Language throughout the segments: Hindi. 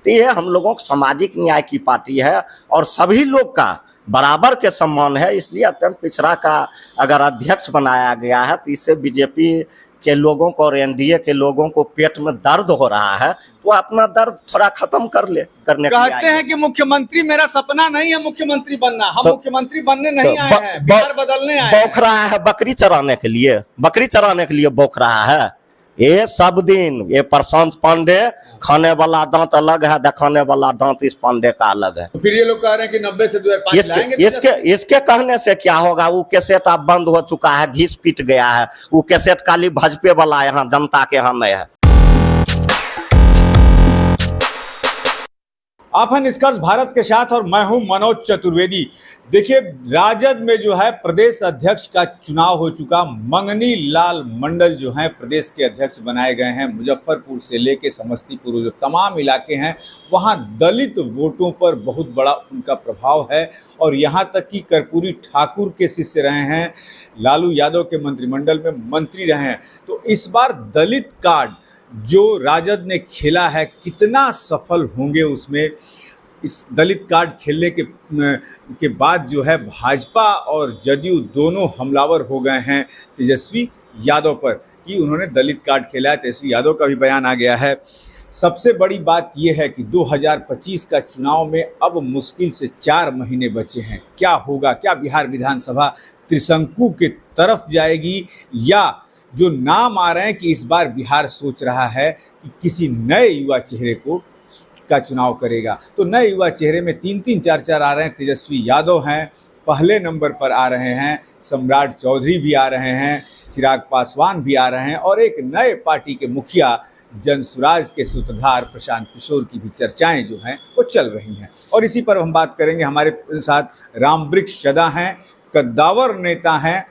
तो ये हम लोगों को सामाजिक न्याय की पार्टी है और सभी लोग का बराबर के सम्मान है, इसलिए अत्यंत पिछड़ा का अगर अध्यक्ष बनाया गया है तो इससे बीजेपी के लोगों को और एनडीए के लोगों को पेट में दर्द हो रहा है, तो अपना दर्द थोड़ा खत्म करने कहते हैं कि मुख्यमंत्री मेरा सपना नहीं है मुख्यमंत्री बनना, हम मुख्यमंत्री बनने नहीं आए हैं, बिहार बदलने आए हैं। बौख रहा है बकरी चराने के लिए बौख रहा है। ये सब दिन ये प्रशांत पांडे खाने वाला दांत अलग है, दिखाने वाला दांत इस पांडे का अलग है। तो फिर ये लोग कह रहे हैं कि 90 से 2005 लाएंगे। इसके कहने से क्या होगा? वो कैसेट अब बंद हो चुका है, घिस पीट गया है। वो कैसेट खाली भाजपे वाला यहाँ जनता के यहाँ नहीं है। आप हैं निष्कर्ष भारत के साथ और मैं हूं मनोज चतुर्वेदी। देखिए, राजद में जो है प्रदेश अध्यक्ष का चुनाव हो चुका। मंगनी लाल मंडल जो है प्रदेश के अध्यक्ष बनाए गए हैं। मुजफ्फरपुर से लेके समस्तीपुर जो तमाम इलाके हैं वहां दलित वोटों पर बहुत बड़ा उनका प्रभाव है और यहां तक कि कर्पूरी ठाकुर के शिष्य रहे हैं, लालू यादव के मंत्रिमंडल में मंत्री रहे हैं। तो इस बार दलित कार्ड जो राजद ने खेला है कितना सफल होंगे उसमें। इस दलित कार्ड खेलने के बाद जो है भाजपा और जदयू दोनों हमलावर हो गए हैं तेजस्वी यादव पर कि उन्होंने दलित कार्ड खेला है। तेजस्वी यादव का भी बयान आ गया है। सबसे बड़ी बात यह है कि 2025 का चुनाव में अब मुश्किल से 4 महीने बचे हैं। क्या होगा? क्या बिहार विधानसभा त्रिशंकु के तरफ जाएगी या जो नाम आ रहे हैं कि इस बार बिहार सोच रहा है कि किसी नए युवा चेहरे का चुनाव करेगा। तो नए युवा चेहरे में 3-3, 4-4 आ रहे हैं। तेजस्वी यादव हैं, पहले नंबर पर आ रहे हैं, सम्राट चौधरी भी आ रहे हैं, चिराग पासवान भी आ रहे हैं और एक नए पार्टी के मुखिया जनसुराज के सूत्रधार प्रशांत किशोर की भी चर्चाएं जो हैं वो चल रही हैं। और इसी पर हम बात करेंगे। हमारे साथ रामवृक्ष चड्ढा हैं, कद्दावर नेता हैं,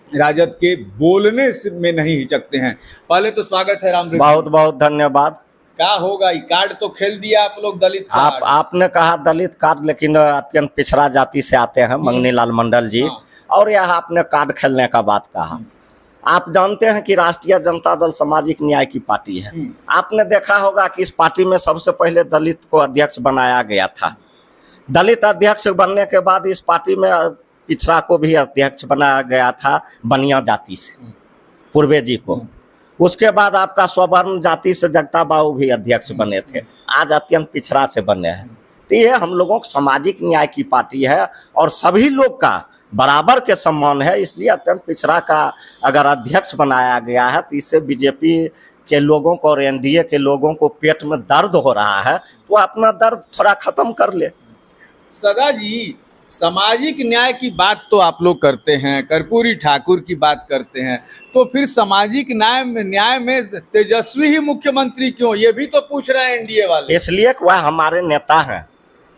राजद के बोलने में नहीं हिचकते हैं। पहले तो स्वागत है रामवृक्ष। बहुत बहुत धन्यवाद। क्या होगा? कार्ड तो खेल दिया आप लोग दलित कार्ड। आपने कहा दलित कार्ड, लेकिन अत्यंत पिछड़ा जाति से आते हैं मंगनी लाल मंडल जी। और यह आपने कार्ड खेलने का बात कहा। आप जानते हैं कि राष्ट्रीय जनता दल सामाजिक न्याय की पार्टी है। आपने देखा होगा कि इस पार्टी में सबसे पहले दलित को अध्यक्ष बनाया गया था। दलित अध्यक्ष बनने के बाद इस पार्टी में पिछड़ा को भी अध्यक्ष बनाया गया था बनिया जाति से, पूर्वे जी को। उसके बाद आपका स्वर्ण जाति से जगता बाबू भी अध्यक्ष बने थे, आज अत्यंत पिछड़ा से बने हैं। तो ये हम लोगों को सामाजिक न्याय की पार्टी है और सभी लोग का बराबर के सम्मान है, इसलिए अत्यंत पिछड़ा का अगर अध्यक्ष बनाया गया है तो इससे बीजेपी के लोगों को और एनडीए के लोगों को पेट में दर्द हो रहा है, तो अपना दर्द थोड़ा खत्म कर ले। सदा जी, सामाजिक न्याय की बात तो आप लोग करते हैं, कर्पूरी ठाकुर की बात करते हैं, तो फिर सामाजिक न्याय में तेजस्वी ही मुख्यमंत्री क्यों? ये भी तो पूछ रहे हैं एनडीए वाले। इसलिए वह हमारे नेता हैं,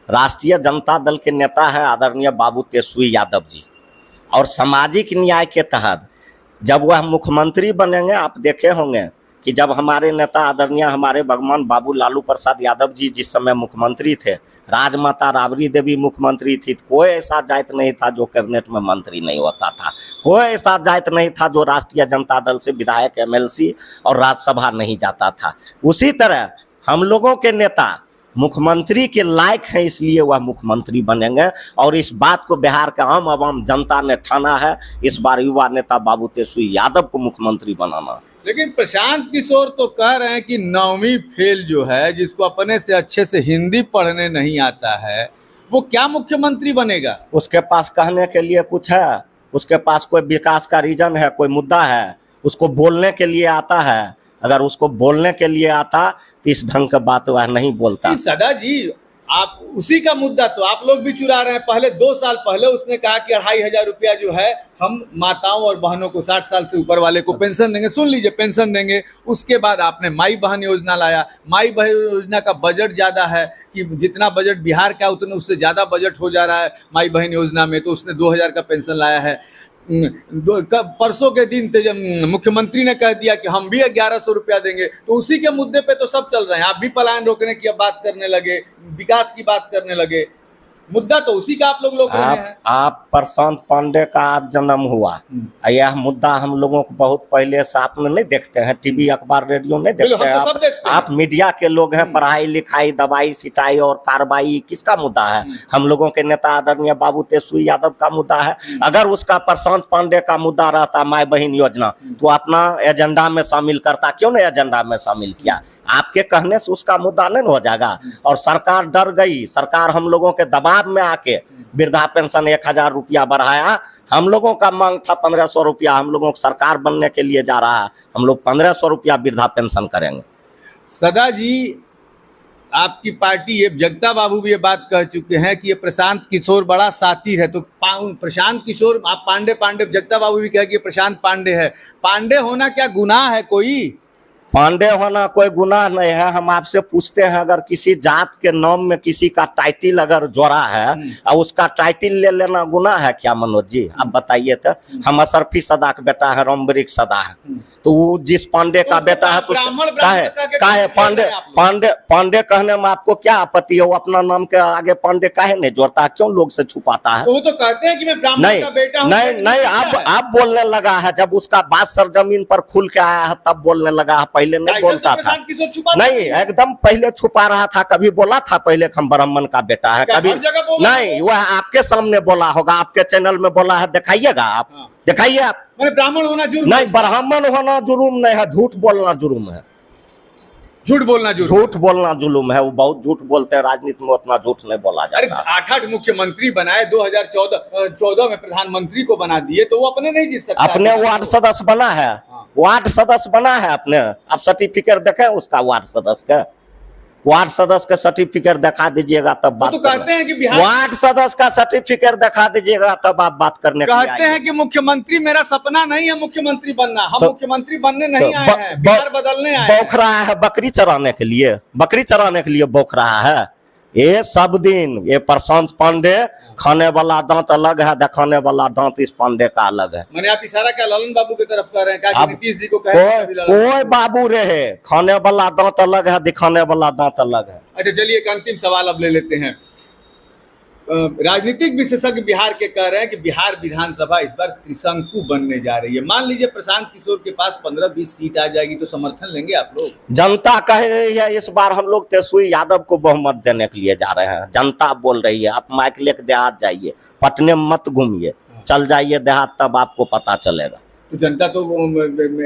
राष्ट्रीय जनता दल के नेता हैं आदरणीय बाबू तेजस्वी यादव जी। और सामाजिक न्याय के तहत जब वह मुख्यमंत्री बनेंगे, आप देखे होंगे कि जब हमारे नेता आदरणीय हमारे भगवान बाबू लालू प्रसाद यादव जी जिस समय मुख्यमंत्री थे, राजमाता राबड़ी देवी मुख्यमंत्री थी, तो कोई ऐसा जाति नहीं था जो कैबिनेट में मंत्री नहीं होता था। कोई ऐसा जाति नहीं था जो राष्ट्रीय जनता दल से विधायक, एमएलसी और राज्यसभा नहीं जाता था। उसी तरह हम लोगों के नेता मुख्यमंत्री के लायक हैं, इसलिए वह मुख्यमंत्री बनेंगे। और इस बात को बिहार का आम आवाम जनता ने ठाना है, इस बार युवा नेता बाबू तेजस्वी यादव को मुख्यमंत्री बनाना। लेकिन प्रशांत किशोर तो कह रहे हैं कि 9वीं फेल जो है, जिसको अपने से अच्छे से हिंदी पढ़ने नहीं आता है, वो क्या मुख्यमंत्री बनेगा? उसके पास कहने के लिए कुछ है? उसके पास कोई विकास का रीजन है, कोई मुद्दा है? उसको बोलने के लिए आता है? अगर उसको बोलने के लिए आता तो इस ढंग का बात वह नहीं बोलता। सदा जी, आप उसी का मुद्दा तो आप लोग भी चुरा रहे हैं। पहले 2 साल पहले उसने कहा कि 2500 रुपया जो है हम माताओं और बहनों को 60 साल से ऊपर वाले को पेंशन देंगे। सुन लीजिए, पेंशन देंगे। उसके बाद आपने माई बहन योजना लाया। माई बहन योजना का बजट ज़्यादा है कि जितना बजट बिहार का उतना उससे ज़्यादा बजट हो जा रहा है माई बहन योजना में, तो उसने 2000 का पेंशन लाया है। परसों के दिन मुख्यमंत्री ने कह दिया कि हम भी 1100 रुपया देंगे। तो उसी के मुद्दे पे तो सब चल रहे हैं। आप भी पलायन रोकने की बात करने लगे, विकास की बात करने लगे। मुद्दा तो उसी का आप लोग रहे हैं। आप प्रशांत पांडे का आज जन्म हुआ, यह मुद्दा हम लोगों को बहुत पहले से आप नहीं देखते हैं, टीवी अखबार रेडियो नहीं देखते हैं, सब देखते हैं। आप मीडिया के लोग हैं। पढ़ाई लिखाई दवाई सिंचाई और कार्रवाई किसका मुद्दा है? हम लोगों के नेता आदरणीय बाबू तेजस्वी यादव का मुद्दा है। अगर उसका प्रशांत पांडे का मुद्दा रहता माई बहन योजना, तो अपना एजेंडा में शामिल करता, क्यों नहीं एजेंडा में शामिल किया? आपके कहने से उसका मुद्दा नहीं हो जाएगा। और सरकार डर गई, सरकार हम लोगों के दबाव में आके वृद्धा पेंशन 1000 रुपया बढ़ाया। हम लोगों का मांग था 1500 रुपया, हम लोगों को सरकार बनने के लिए जा रहा है, हम लोग 1500 रुपया वृद्धा पेंशन करेंगे। सदा जी, आपकी पार्टी, ये जगता बाबू भी ये बात कह चुके हैं कि ये प्रशांत किशोर बड़ा सातिर है, तो प्रशांत किशोर, आप पांडे, जगता बाबू भी कहे कि ये प्रशांत पांडे है। पांडे होना क्या गुनाह है कोई? पांडे होना कोई गुनाह नहीं है। हम आपसे पूछते हैं, अगर किसी जात के नाम में किसी का टाइटिल अगर जोड़ा है और उसका टाइटिल ले लेना गुनाह है क्या मनोज जी? आप बताइए तो। हम अशरफी सदा का बेटा है, रामवृक्ष सदा है, तो वो जिस पांडे का बेटा है तो काहे पांडे कहने में आपको क्या आपत्ति है? वो अपना नाम के आगे पांडे काहे नहीं जोड़ता, क्यों लोग से छुपाता है? तो वो तो कहते हैं कि मैं ब्राह्मण का बेटा हूं। नहीं, आप बोलने लगा है, जब उसका बात सरजमीन पर खुल के आया है तब बोलने लगा है, पहले नहीं बोलता था। नहीं, एकदम पहले छुपा रहा था। कभी बोला था पहले हम ब्राह्मण का बेटा है? कभी नहीं। वह आपके सामने बोला होगा, आपके चैनल में बोला है, दिखाइएगा आप, दिखाइए आप। ब्राह्मण होना जुर्म नहीं, ब्राह्मण होना जुर्म नहीं है, झूठ बोलना जुर्म है। झूठ बोलना जुल्म है। वो बहुत झूठ बोलते हैं, राजनीति में उतना झूठ नहीं बोला जाता। अरे 8 मुख्यमंत्री बनाए, 2014 में प्रधानमंत्री को बना दिए, तो वो अपने नहीं जीत सकता। अपने वार्ड सदस्य बना है, वार्ड सदस्य बना है अपने। आप सर्टिफिकेट देखें उसका, वार्ड सदस्य का सर्टिफिकेट दिखा दीजिएगा तब बात। तो कहते हैं कि बिहार वार्ड सदस्य का सर्टिफिकेट दिखा दीजिएगा तब आप बात करने कहते हैं कि मुख्यमंत्री मेरा सपना नहीं है मुख्यमंत्री बनना, हम मुख्यमंत्री बनने नहीं आए हैं, बिहार बदलने आए हैं। बौख रहा है बकरी चराने के लिए बौख रहा है। ये सब दिन ये प्रशांत पांडे, खाने वाला दांत अलग है, दिखाने वाला दांत इस पांडे का अलग है। मैंने आप इशारा क्या ललन बाबू की तरफ कर रहे हैं? क्या नीतीश जी को कहे कोई बाबू रहे, खाने वाला दांत अलग है, दिखाने वाला दांत अलग है। अच्छा, चलिए एक अंतिम सवाल अब ले लेते हैं। राजनीतिक विशेषज्ञ बिहार के कह रहे हैं कि बिहार विधानसभा इस बार त्रिशंकु बनने जा रही है। मान लीजिए प्रशांत किशोर के पास 15-20 सीट आ जाएगी, तो समर्थन लेंगे आप लोग? जनता कह रही है इस बार हम लोग तेजस्वी यादव को बहुमत देने के लिए जा रहे हैं। जनता बोल रही है। आप माइक लेके देहात जाइए, पटने मत घूमिए, चल जाइए देहात, तब आपको पता चलेगा। तो जनता तो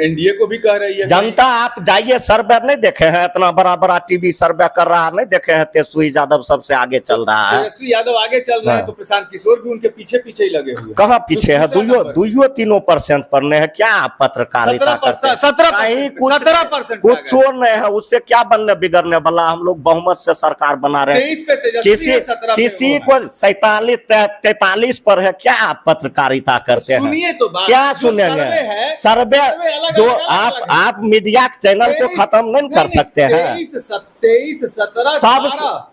एनडीए को भी कह रही है। जनता आप जाइए, सर्वे नहीं देखे हैं? इतना बड़ा टीवी सर्वे कर रहा है, नहीं देखे हैं? तेजस्वी यादव सबसे आगे चल रहा है। तेजस्वी यादव आगे चल रहे हैं, तो प्रशांत किशोर भी उनके पीछे ही लगे हुए। कहाँ पीछे है? 2-3% पर नहीं है क्या? पत्रकारिता करते हैं 17%, कुछ चोर नहीं है, उससे क्या बनने बिगड़ने वाला? हम लोग बहुमत से सरकार बना रहे हैं। किसी को 47-43 पर है क्या? आप पत्रकारिता करते हैं? क्या सुनेंगे? सर्वे जो आप मीडिया के चैनल को खत्म नहीं कर सकते हैं। 23, 17,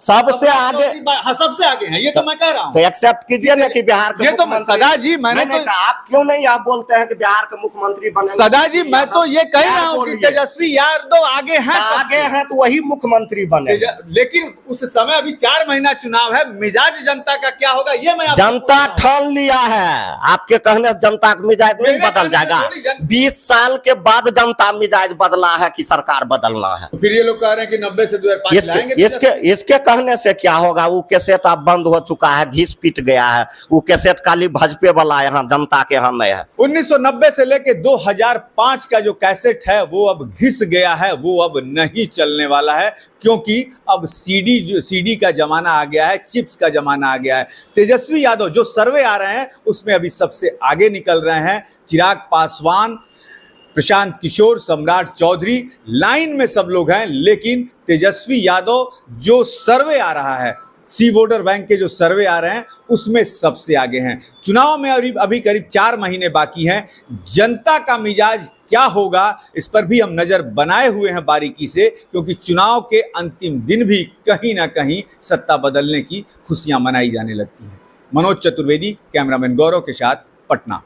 सबसे आगे, सबसे आगे है, ये तो मैं कह रहा हूँ। तो एक्सेप्ट कीजिए ना कि बिहार के, ये तो सदा जी मैंने तो, आप क्यों नहीं आप बोलते हैं कि बिहार के मुख्यमंत्री बने? सदा जी मैं तो ये कह रहा हूँ कि तेजस्वी यादव आगे हैं, तो वही मुख्यमंत्री बने। लेकिन उस समय अभी 4 महीना चुनाव है, मिजाज जनता का क्या होगा ये मैं जनता ठान लिया है। आपके कहने से जनता का मिजाज नहीं बदल जाएगा। 20 साल के बाद जनता मिजाज बदला है कि सरकार बदलना है। फिर ये लोग कह रहे हैं कि 90 से 2005 लाएंगे। इसके कहने से क्या होगा? वो कैसेट अब बंद हो चुका है, घिस पीट गया है। वो कैसेट खाली भाजपे वाला यहाँ जनता के यहाँ नहीं है। 1990 से लेके 2005 का जो कैसेट है वो अब घिस गया है, वो अब नहीं चलने वाला है, क्योंकि अब सीडी का जमाना आ गया है, चिप्स का जमाना आ गया है। तेजस्वी यादव जो सर्वे आ रहे हैं उसमें अभी सबसे आगे निकल रहे हैं। चिराग पासवान, प्रशांत किशोर, सम्राट चौधरी, लाइन में सब लोग हैं, लेकिन तेजस्वी यादव जो सर्वे आ रहा है, सी वोटर बैंक के जो सर्वे आ रहे हैं उसमें सबसे आगे हैं। चुनाव में अभी करीब 4 महीने बाकी हैं। जनता का मिजाज क्या होगा इस पर भी हम नजर बनाए हुए हैं बारीकी से, क्योंकि चुनाव के अंतिम दिन भी कहीं ना कहीं सत्ता बदलने की खुशियां मनाई जाने लगती हैं। मनोज चतुर्वेदी, कैमरामैन गौरव के साथ, पटना।